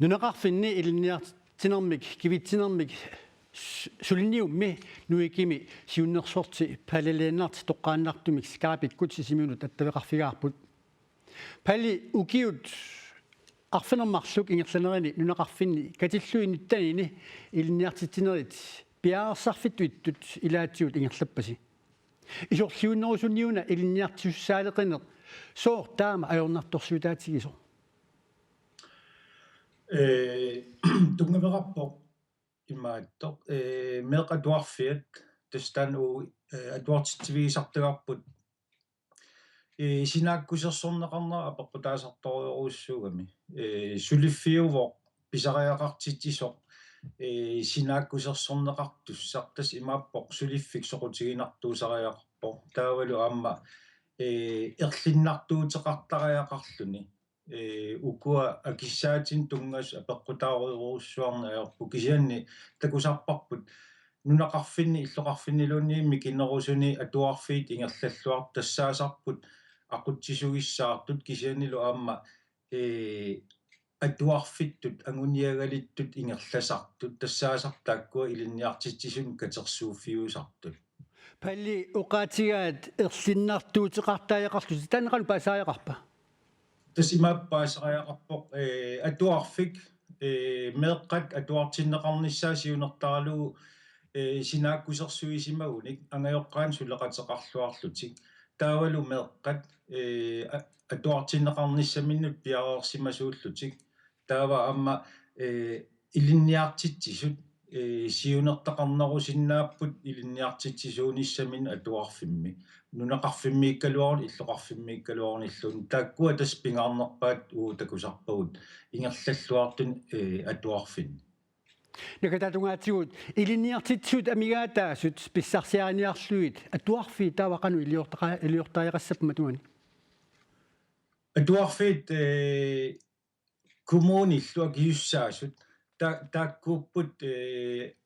Nunaqarfinni iliniartinermik kivittinermik sulniummi nuikimi siunnersorti palaleennarti toqqaannartumik skaapikkut sisimiunut attaveqarfigaarput palli ukiut arfinermarluk ingerlanerini nunaqarfinni katilluinittanini iliniartittinerit piaarsarfittuittut ilaatiut ingerlappasi isorliunnerusunniuna iliniartiussaaleqiner soor taama ajornartorsuutaatigiso tungaverappoq immaattoq meeqatuarfiat tastanu atuartittivigisartagarput sinaakkusersorneqarnera apeqqutaasartoriorussuugami suliffiuvoq pisariaqartitisoq sinaakkusersorneqartussartas imaappoq suliffik soqutiginartuusariaqarpoq taavalu aamma erlinnartuuteqartariaqarluni ukua akissaatin tungas apeqqutaariorussuarna aorpu kisianni takusarparput nunaqarfinni illoqarfinniluunniimmi kinerusuni atuarfiit ingerlalluart tassaasarput aqutsisugissaartut kisiannilu aamma atuarfittut anguniagalittut ingerlasartut tassaasartaakkua ilinniartitisum katersuuffiusartut palli uqaatigaat erlinnartuuteqartaajaqarlus tanneqalu paasaajaqarpa tasimaappaasariaqarpoq atuarfik meeqqat atuartinneqarnissaa siunertaralugu sinaakkusersuisimagunik angajoqqaan suleqateqarluarlutik taavalu meeqqat atuartinneqarnissaminnut piareersimasuullutik taava aamma ilinniartitsisut siunertaqarnarusinnaapput ilinniartitsisuunissamin atuarfimmi nunaqarfimmiikkaluarun illoqarfimmiikkaluarunillun taakkua tas pingaarnerpaat takusarpagut ingerlalluartun atuarfinni nakatatungaatigut ilinniartitsut amigaataasut pissarsiariniarluit atuarfi taavaqanu iliortaajaqassapma tuani atuarfiit kommunillu akiussaasut taakkuupput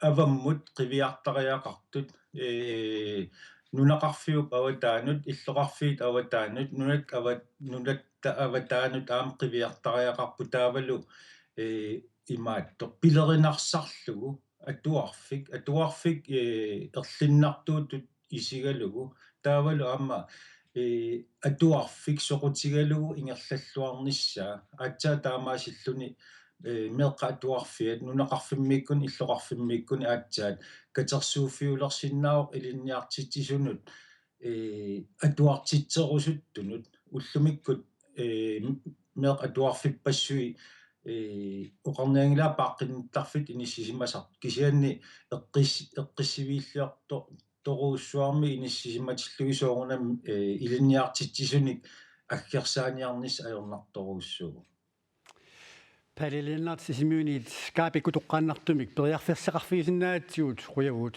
avammut qiviartariaqartut nunaqarfiup avataanut illoqarfiit avataanut nunatta avataanut aam qiviartariaqarpu taavalu imaattoq pilerinarsarlugu atuarfik erlinnartuutut isigalugu taavalu aamma atuarfik soqutigalugu ingerlalluarnissaa aatsaa taamaasilluni meeqa atuarfiat nunaqarfimmiikkun illoqarfimmiikkun aatsaat katersuuffiulersinnaaoq ilinniartitisunut atuartitserusuttunut ullumikkut meeq atuarfippassui oqarniangilaa paaqqinittarfit inississimasart kisianni eqqissiviilliarto toruussuarmi inississimatillugi soorunam ilinniartitisunik аггерсааниарнис ajornartoruussuugu palilinnart sisimiuniit kaapikku toqqaannartumik periarfersaqarfigisinnaatigut quyavuut